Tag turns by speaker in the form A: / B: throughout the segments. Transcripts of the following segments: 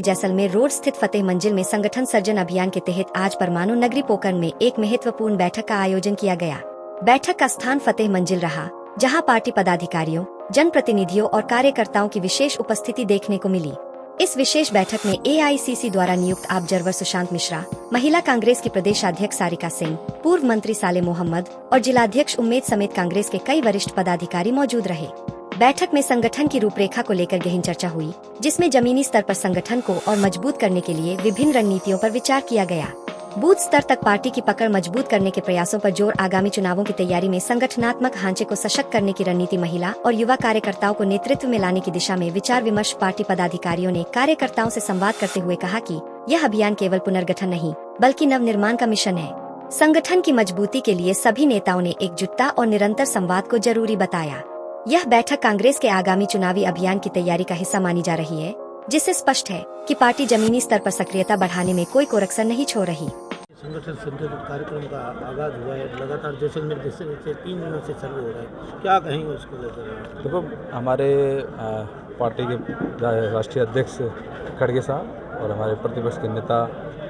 A: Jaisalmer road स्थित फतेह मंजिल में संगठन सर्जन अभियान के तहत आज परमाणु नगरी पोकरण में एक महत्वपूर्ण बैठक का आयोजन किया गया। बैठक का स्थान फतेह मंजिल रहा, जहां पार्टी पदाधिकारियों, जनप्रतिनिधियों और कार्यकर्ताओं की विशेष उपस्थिति देखने को मिली। इस विशेष बैठक में AICC द्वारा नियुक्त ऑब्जर्वर सुशांत मिश्रा, महिला कांग्रेस की प्रदेशाध्यक्ष सारिका सिंह, पूर्व मंत्री साले मोहम्मद और जिलाध्यक्ष उम्मेद समेत कांग्रेस के कई वरिष्ठ पदाधिकारी मौजूद रहे। बैठक में संगठन की रूपरेखा को लेकर गहन चर्चा हुई, जिसमें जमीनी स्तर पर संगठन को और मजबूत करने के लिए विभिन्न रणनीतियों पर विचार किया गया। बूथ स्तर तक पार्टी की पकड़ मजबूत करने के प्रयासों पर जोर, आगामी चुनावों की तैयारी में संगठनात्मक ढांचे को सशक्त करने की रणनीति, महिला और युवा कार्यकर्ताओं को नेतृत्व में लाने की दिशा में विचार विमर्श। पार्टी पदाधिकारियों ने कार्यकर्ताओं से संवाद करते हुए कहा कि यह अभियान केवल पुनर्गठन नहीं, बल्कि नवनिर्माण का मिशन है। संगठन की मजबूती के लिए सभी नेताओं ने एकजुटता और निरंतर संवाद को जरूरी बताया। यह बैठक कांग्रेस के आगामी चुनावी अभियान की तैयारी का हिस्सा मानी जा रही है, जिससे स्पष्ट है कि पार्टी जमीनी स्तर पर सक्रियता बढ़ाने में कोई कोरक्सर नहीं छोड़ रही।
B: संगठन संयोजन कार्यक्रम का आगाज हुआ है, लगातार जैसलमेर से 3 दिनों से चालू हो रहा है, क्या कहेंगे उसको लेकर?
C: देखो, हमारे पार्टी के राष्ट्रीय अध्यक्ष खड़गे साहब और हमारे प्रतिपक्ष के नेता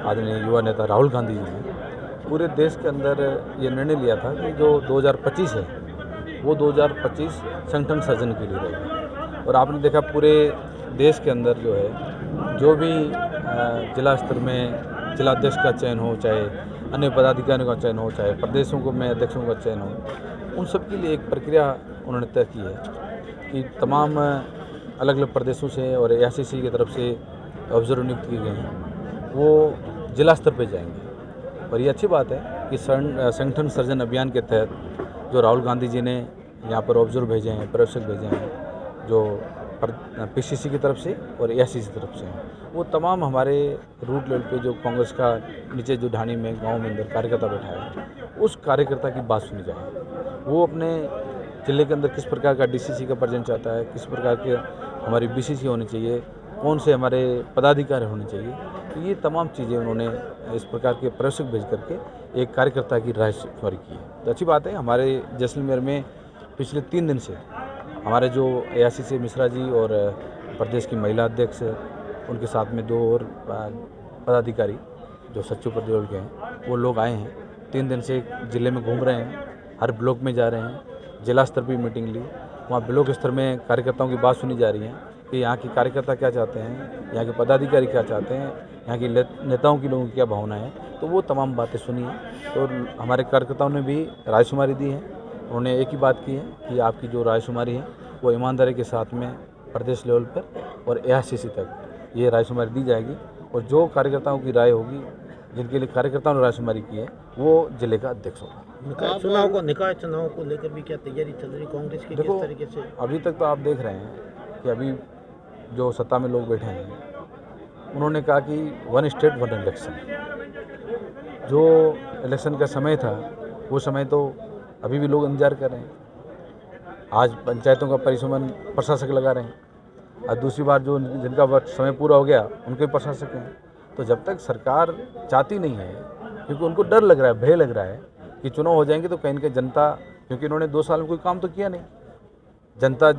C: आदरणीय युवा नेता राहुल गांधी जी ने पूरे देश के अंदर ये निर्णय लिया था कि जो 2025 है वो 2025 संगठन सर्जन के लिए रहेगा। और आपने देखा पूरे देश के अंदर जो है, जो भी जिला स्तर में जिलाध्यक्ष का चयन हो, चाहे अन्य पदाधिकारियों का चयन हो, चाहे प्रदेशों को में अध्यक्षों का चयन हो, उन सब के लिए एक प्रक्रिया उन्होंने तय की है कि तमाम अलग अलग प्रदेशों से और AICC की तरफ से ऑब्जर्वर नियुक्त किए गए हैं, वो जिला स्तर पर जाएंगे। और ये अच्छी बात है कि संगठन सर्जन अभियान के तहत जो राहुल गांधी जी ने यहाँ पर ऑब्जर्वर भेजे हैं, पर्यवेक्षक भेजे हैं, जो PCC की तरफ से और AICC की तरफ से हैं, वो तमाम हमारे रूट लेवल पे जो कांग्रेस का नीचे जो ढाणी में गांव में अंदर कार्यकर्ता बैठा है, उस कार्यकर्ता की बात सुनी जाए। वो अपने जिले के अंदर किस प्रकार का DCC का प्रेजेंट चाहता है, किस प्रकार के हमारी BCC होनी चाहिए, कौन से हमारे पदाधिकारी होने चाहिए, तो ये तमाम चीज़ें उन्होंने इस प्रकार के पर्यवेक्षक भेज करके एक कार्यकर्ता की राय शुमारी की है। तो अच्छी बात है। हमारे जैसलमेर में पिछले 3 दिन से हमारे जो AICC मिश्रा जी और प्रदेश की महिला अध्यक्ष, उनके साथ में 2 और पदाधिकारी जो सचिव पद के हैं, वो लोग आए हैं। 3 दिन से जिले में घूम रहे हैं, हर ब्लॉक में जा रहे हैं, जिला स्तर पर मीटिंग ली, वहाँ ब्लॉक स्तर में कार्यकर्ताओं की बात सुनी जा रही है कि यहाँ के कार्यकर्ता क्या चाहते हैं, यहाँ के पदाधिकारी क्या चाहते हैं, यहाँ के नेताओं की लोगों की क्या भावना है। तो वो तमाम बातें सुनी हैं। तो हमारे कार्यकर्ताओं ने भी रायशुमारी दी है। उन्होंने एक ही बात की है कि आपकी जो रायशुमारी है वो ईमानदारी के साथ में प्रदेश लेवल पर और AICC तक ये रायशुमारी दी जाएगी। और जो कार्यकर्ताओं की राय होगी, जिनके लिए कार्यकर्ताओं ने रायशुमारी की है, वो जिले का अध्यक्ष होगा।
B: निकाय चुनाव को लेकर भी क्या तैयारी चल रही कांग्रेस की, किस तरीके से?
C: अभी तक तो आप देख रहे हैं कि अभी जो सत्ता में लोग बैठे हैं, उन्होंने कहा कि 1 स्टेट 1 इलेक्शन। जो इलेक्शन का समय था, वो समय तो अभी भी लोग इंतजार कर रहे हैं। आज पंचायतों का परिसमन प्रशासक लगा रहे हैं, और दूसरी बार जो जिनका समय पूरा हो गया उनके प्रशासक हैं। तो जब तक सरकार चाहती नहीं है, क्योंकि उनको डर लग रहा है, भय लग रहा है कि चुनाव हो जाएंगे तो कहीं ना कहीं जनता, क्योंकि इन्होंने 2 साल में कोई काम तो किया नहीं, जनता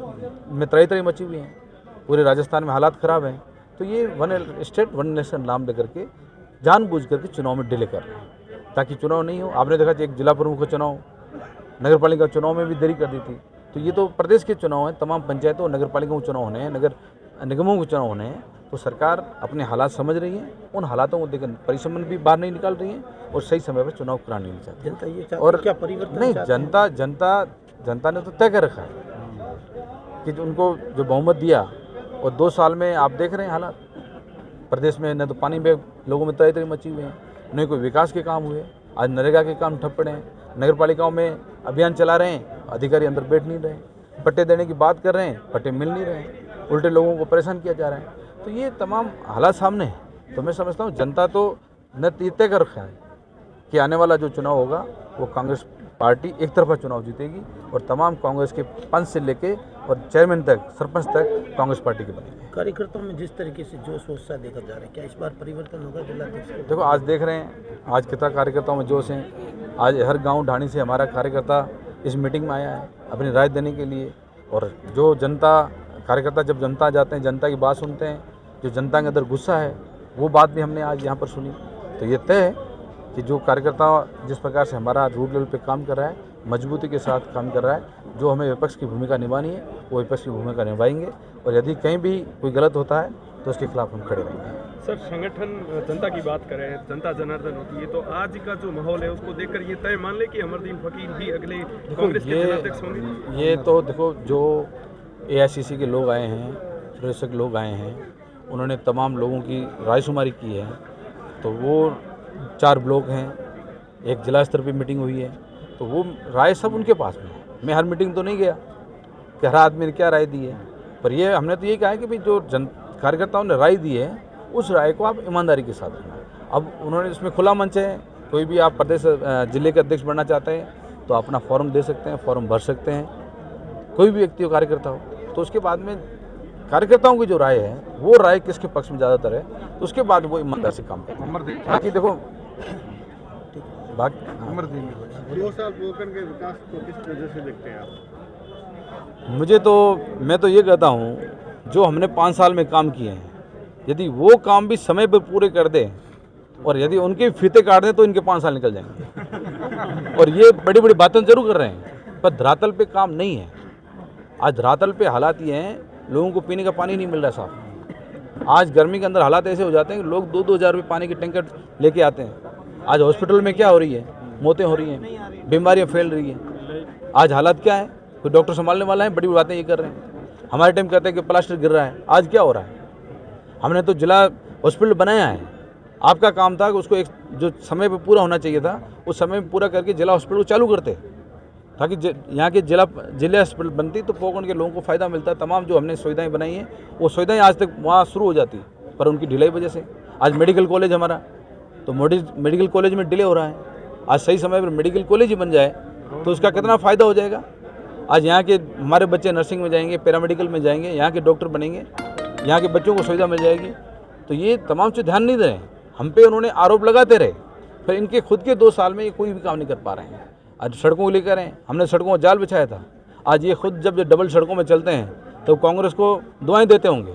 C: में त्राही मची हुई है, पूरे राजस्थान में हालात ख़राब हैं। तो ये 1 स्टेट 1 नेशन नाम लेकर के जानबूझ करके चुनाव में डिले कर रहे हैं, ताकि चुनाव नहीं हो। आपने देखा कि एक जिला प्रमुख का चुनाव, नगर पालिका चुनाव में भी देरी कर दी थी। तो ये तो प्रदेश के चुनाव हैं, तमाम पंचायतों और नगर पालिकाओं के चुनाव होने हैं, नगर निगमों के चुनाव होने हैं। तो सरकार अपने हालात समझ रही है, उन हालातों को देखकर परिसमन भी बाहर नहीं निकाल रही है और सही समय पर चुनाव कराने नहीं चाहती।
B: जनता ये चाहती, और क्या परिवर्तन
C: नहीं, जनता ने तो तय कर रखा है कि उनको जो बहुमत दिया, और 2 साल में आप देख रहे हैं हालात प्रदेश में, न तो पानी में लोगों में त्राही मची हुई है, न कोई विकास के काम हुए। आज नरेगा के काम ठप पड़े हैं, नगर पालिकाओं में अभियान चला रहे हैं, अधिकारी अंदर बैठ नहीं रहे, पट्टे देने की बात कर रहे हैं, पट्टे मिल नहीं रहे, उल्टे लोगों को परेशान किया जा रहा है। तो ये तमाम हालात सामने हैं। तो मैं समझता हूँ जनता तो न तय कर रखा है कि आने वाला जो चुनाव होगा वो कांग्रेस पार्टी एक तरफा चुनाव जीतेगी, और तमाम कांग्रेस के पंच से लेके और चेयरमैन तक, सरपंच तक कांग्रेस पार्टी की बनेगी।
B: कार्यकर्ताओं में जिस तरीके से जोश उत्साह देखा जा रहा है, क्या इस बार परिवर्तन होगा जिलाध्यक्ष को?
C: देखो, आज देख रहे हैं आज कितना कार्यकर्ताओं में जोश हैं। आज हर गांव ढाणी से हमारा कार्यकर्ता इस मीटिंग में आया है अपनी राय देने के लिए। और जो जनता कार्यकर्ता, जब जनता जाते हैं, जनता की बात सुनते हैं, जो जनता के अंदर गुस्सा है वो बात भी हमने आज यहाँ पर सुनी। तो ये तय है कि जो कार्यकर्ता जिस प्रकार से हमारा रूट लेवल पे काम कर रहा है, मजबूती के साथ काम कर रहा है, जो हमें विपक्ष की भूमिका निभानी है वो विपक्ष की भूमिका निभाएंगे, और यदि कहीं भी कोई गलत होता है तो उसके खिलाफ हम खड़े रहेंगे।
D: सर, संगठन जनता की बात करें, जनता जनार्दन होती है, तो आज का जो माहौल है उसको देखकर ये तय मान ले कि अमरदीन फकीर भी अगले कांग्रेस के जिलाध्यक्ष होंगे।
C: ये तो देखो, जो AICC के लोग आए हैं, प्रेक्षक लोग आए हैं, उन्होंने तमाम लोगों की रायशुमारी की है। तो वो 4 ब्लॉक हैं, एक जिला स्तर पर मीटिंग हुई है, तो वो राय सब उनके पास में है। मैं हर मीटिंग तो नहीं गया कि हर आदमी ने क्या राय दी है, पर ये हमने तो ये कहा है कि भाई जो कार्यकर्ताओं ने राय दी है उस राय को आप ईमानदारी के साथ लेना। अब उन्होंने इसमें खुला मंच है, कोई भी आप प्रदेश जिले के अध्यक्ष बनना चाहते हैं तो अपना फॉर्म दे सकते हैं, फॉर्म भर सकते हैं, कोई भी व्यक्ति हो, कार्यकर्ता हो। तो उसके बाद में कार्यकर्ताओं की जो राय है वो राय किसके पक्ष में ज़्यादातर है, तो उसके बाद वो ईमानदारी से काम करें। बाकी देखो,
D: अमरदीन 2 साल पोकरण के विकास को किस वजह से देखते हैं आप?
C: मैं तो ये कहता हूँ, जो हमने 5 साल में काम किए हैं, यदि वो काम भी समय पर पूरे कर दें और यदि उनके फीते काट दें तो इनके 5 साल निकल जाएंगे। और ये बड़ी बड़ी बातें जरूर कर रहे हैं, पर धरातल पे काम नहीं है। आज धरातल पे हालात ये हैं, लोगों को पीने का पानी नहीं मिल रहा साफ। आज गर्मी के अंदर हालात ऐसे हो जाते हैं कि लोग 2-2 हज़ार रुपये पानी के टैंकर लेके आते हैं। आज हॉस्पिटल में क्या हो रही है, मौतें हो रही हैं, बीमारियाँ फैल रही हैं। आज हालात क्या है, कोई डॉक्टर संभालने वाला है, बड़ी बड़ी बातें ये कर रहे हैं। हमारे टाइम कहते हैं कि प्लास्टर गिर रहा है, आज क्या हो रहा है? हमने तो जिला हॉस्पिटल बनाया है। आपका काम था कि उसको एक जो समय पे पूरा होना चाहिए था उस समय में पूरा करके जिला हॉस्पिटल को चालू करते, ताकि यहाँ के जिला हॉस्पिटल बनती तो पोकरण के लोगों को फ़ायदा मिलता। तमाम जो हमने सुविधाएं बनाई हैं वो सुविधाएं आज तक वहाँ शुरू हो जाती, पर उनकी ढिलाई वजह से आज मेडिकल कॉलेज हमारा, तो मेडिकल कॉलेज में डिले हो रहा है। आज सही समय पर मेडिकल कॉलेज ही बन जाए तो उसका कितना फ़ायदा हो जाएगा। आज यहाँ के हमारे बच्चे नर्सिंग में जाएंगे, पैरामेडिकल में जाएंगे, यहाँ के डॉक्टर बनेंगे, यहाँ के बच्चों को सुविधा मिल जाएगी। तो ये तमाम चीज़ ध्यान नहीं दे रहे हैं, हम पे उन्होंने आरोप लगाते रहे, फिर इनके खुद के 2 साल में ये कोई भी काम नहीं कर पा रहे हैं। आज सड़कों को लेकर हैं, हमने सड़कों को जाल बिछाया था। आज ये खुद जब डबल सड़कों में चलते हैं तो कांग्रेस को दुआएं देते होंगे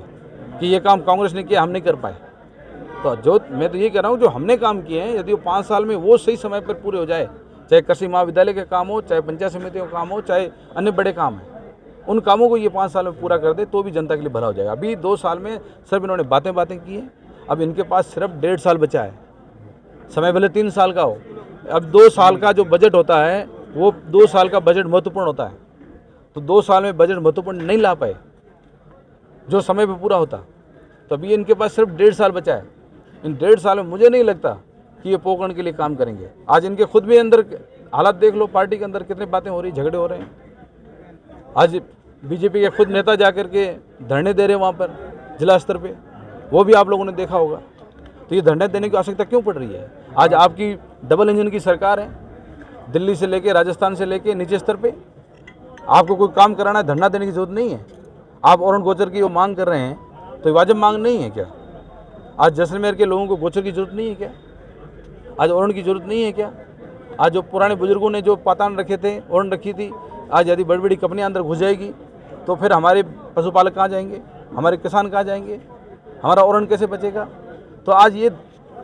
C: कि ये काम कांग्रेस ने किया, हम नहीं कर पाए। तो मैं तो ये कह रहा हूँ, जो हमने काम किए हैं यदि वो 5 साल में वो सही समय पर पूरे हो जाए, चाहे कृषि महाविद्यालय के काम हो, चाहे पंचायत समितियों का काम हो, चाहे अन्य बड़े काम हैं, उन कामों को ये 5 साल में पूरा कर दे तो भी जनता के लिए भला हो जाएगा। अभी 2 साल में सिर्फ इन्होंने बातें की हैं। अब इनके पास सिर्फ 1.5 साल बचा है, समय भले 3 साल का हो। अब 2 साल का जो बजट होता है वो 2 साल का बजट महत्वपूर्ण होता है, तो 2 साल में बजट महत्वपूर्ण नहीं ला पाए जो समय पर पूरा होता, तो अभी इनके पास सिर्फ 1.5 साल बचा है। इन 1.5 साल में मुझे नहीं लगता कि ये पोकरण के लिए काम करेंगे। आज इनके खुद भी अंदर हालात देख लो, पार्टी के अंदर कितनी बातें हो रही, झगड़े हो रहे हैं। आज बीजेपी के खुद नेता जाकर के धरने दे रहे हैं वहाँ पर जिला स्तर पे, वो भी आप लोगों ने देखा होगा। तो ये धरने देने की आवश्यकता क्यों पड़ रही है? आज आपकी डबल इंजन की सरकार है, दिल्ली से लेके राजस्थान से लेके नीचे स्तर पे आपको कोई काम कराना है, धरना देने की जरूरत नहीं है। आप अरुण गोचर की वो मांग कर रहे हैं तो वाजिब मांग नहीं है क्या? आज जैसलमेर के लोगों को गोचर की जरूरत नहीं है क्या? आज अरुण की जरूरत नहीं है क्या? आज जो पुराने बुजुर्गों ने जो पातान रखे थे, अरुण रखी थी, आज यदि बड़ी बड़ी कंपनियां अंदर घुस जाएगी तो फिर हमारे पशुपालक कहाँ जाएंगे, हमारे किसान कहाँ जाएंगे, हमारा अरुण कैसे बचेगा? तो आज ये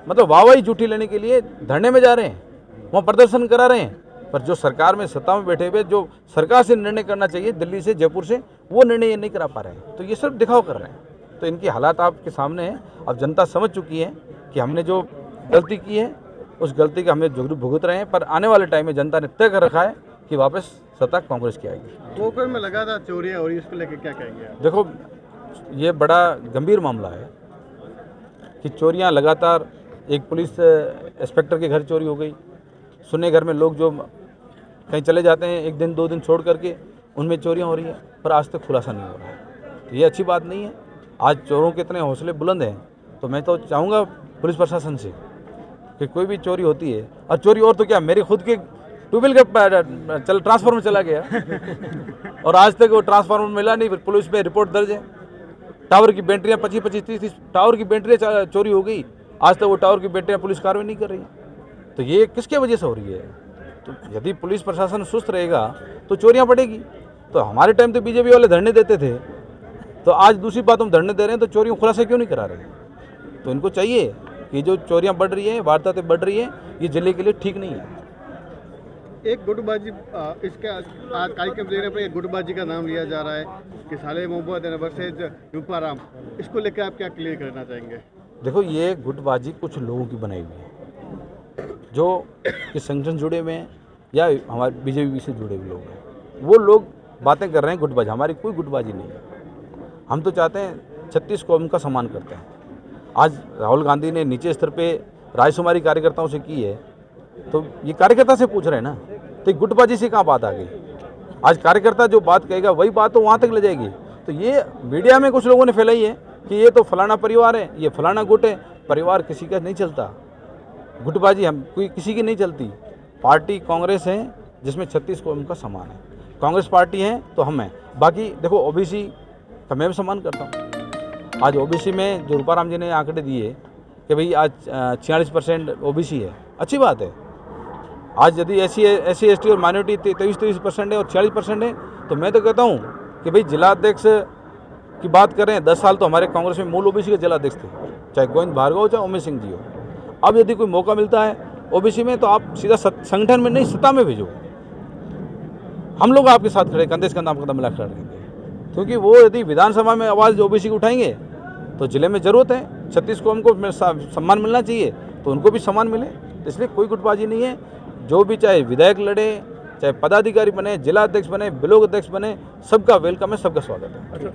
C: मतलब वाहवाही झूठी लेने के लिए धरने में जा रहे हैं, वहाँ प्रदर्शन करा रहे हैं, पर जो सरकार में सत्ता में बैठे हुए जो सरकार से निर्णय करना चाहिए दिल्ली से जयपुर से, वो निर्णय ये नहीं करा पा रहे हैं। तो ये सिर्फ दिखाव कर रहे हैं। तो इनकी हालात आपके सामने है। अब जनता समझ चुकी है कि हमने जो गलती की है उस गलती का हमें भुगत रहे हैं, पर आने वाले टाइम में जनता ने तय कर रखा है कि वापस सत्ता कांग्रेस की आएगी।
D: पोकरण में लगातार चोरियां हो रही है, इसको लेकर क्या कहेंगे आप?
C: देखो, ये बड़ा गंभीर मामला है कि चोरियां लगातार, एक पुलिस इंस्पेक्टर के घर चोरी हो गई, सुने घर में लोग जो कहीं चले जाते हैं 1 दिन 2 दिन छोड़ करके, उनमें चोरियां हो रही हैं, पर आज तक खुलासा नहीं हो रहा है। तो ये अच्छी बात नहीं है। आज चोरों के इतने हौसले बुलंद हैं, तो मैं तो चाहूँगा पुलिस प्रशासन से कि कोई भी चोरी होती है, और चोरी और तो क्या, मेरे खुद के ट्यूबवेल का ट्रांसफार्मर चला गया और आज तक वो ट्रांसफार्मर मिला नहीं, फिर पुलिस पे रिपोर्ट दर्ज है। टावर की बैटरियाँ 25-25, 30 टावर की बैटरियाँ चोरी हो गई, आज तक वो टावर की बैटरियाँ पुलिस कार्रवाई नहीं कर रही। तो ये किसके वजह से हो रही है? तो यदि पुलिस प्रशासन सुस्त रहेगा तो चोरियाँ बढ़ेगी। तो हमारे टाइम तो बीजेपी वाले धरने देते थे तो आज दूसरी बात हम धरने दे रहे हैं तो चोरियों खुलासा क्यों नहीं करा रहे? तो इनको चाहिए कि जो चोरियां बढ़ रही हैं, वारदातें बढ़ रही हैं, ये जिले के लिए ठीक नहीं है।
E: एक गुटबाजी इसका आज कार्यक्रम देने पर एक गुटबाजी का नाम लिया जा रहा है कि साले मोहम्मद वर्सेज रूपाराम, इसको लेकर आप क्या क्लियर करना चाहेंगे?
C: देखो, ये गुटबाजी कुछ लोगों की बनाई हुई है जो कि संगठन जुड़े हुए हैं या हमारे बीजेपी से जुड़े हुए लोग हैं। वो लोग बातें कर रहे हैं गुटबाजी, हमारी कोई गुटबाजी नहीं है। हम तो चाहते हैं 36 कौम का सम्मान करते हैं। आज राहुल गांधी ने नीचे स्तर पे राजकुमारी कार्यकर्ताओं से की है, तो ये कार्यकर्ता से पूछ रहे हैं ना, तो गुटबाजी से कहाँ बात आ गई? आज कार्यकर्ता जो बात कहेगा वही बात तो वहाँ तक ले जाएगी। तो ये मीडिया में कुछ लोगों ने फैलाई है कि ये तो फलाना परिवार है, ये फलाना गुट है। परिवार किसी का नहीं चलता, गुटबाजी हम कोई किसी की नहीं चलती। पार्टी कांग्रेस है जिसमें 36 कौम का सम्मान है, कांग्रेस पार्टी है तो हम हैं। बाकी देखो, ओबीसी का मैं भी सम्मान करता हूँ। आज ओबीसी में जो रूपाराम जी ने आंकड़े दिए कि भाई आज 46% ओबीसी है, अच्छी बात है। आज यदि एससी एसटी और माइनॉरिटी 23% है और 46% है, तो मैं तो कहता हूँ कि भाई जिला अध्यक्ष की बात करें, 10 साल तो हमारे कांग्रेस में मूल ओबीसी के जिला अध्यक्ष थे, चाहे गोविंद भार्गव हो चाहे उमेश सिंह जी हो। अब यदि कोई मौका मिलता है ओबीसी में, तो आप सीधा संगठन में नहीं सत्ता में भेजो। हम लोग आपके साथ खड़े, कंधे से कंधा आपका मिला खड़ा रहेंगे, क्योंकि वो यदि विधानसभा में आवाज़ ओबीसी की उठाएंगे तो जिले में ज़रूरत है 36 कौम को सम्मान मिलना चाहिए, तो उनको भी सम्मान मिले। तो इसलिए कोई गुटबाजी नहीं है। जो भी चाहे विधायक लड़े, चाहे पदाधिकारी बने, जिला अध्यक्ष बने, ब्लॉक अध्यक्ष बने, सबका वेलकम है, सबका स्वागत है।
D: अच्छा,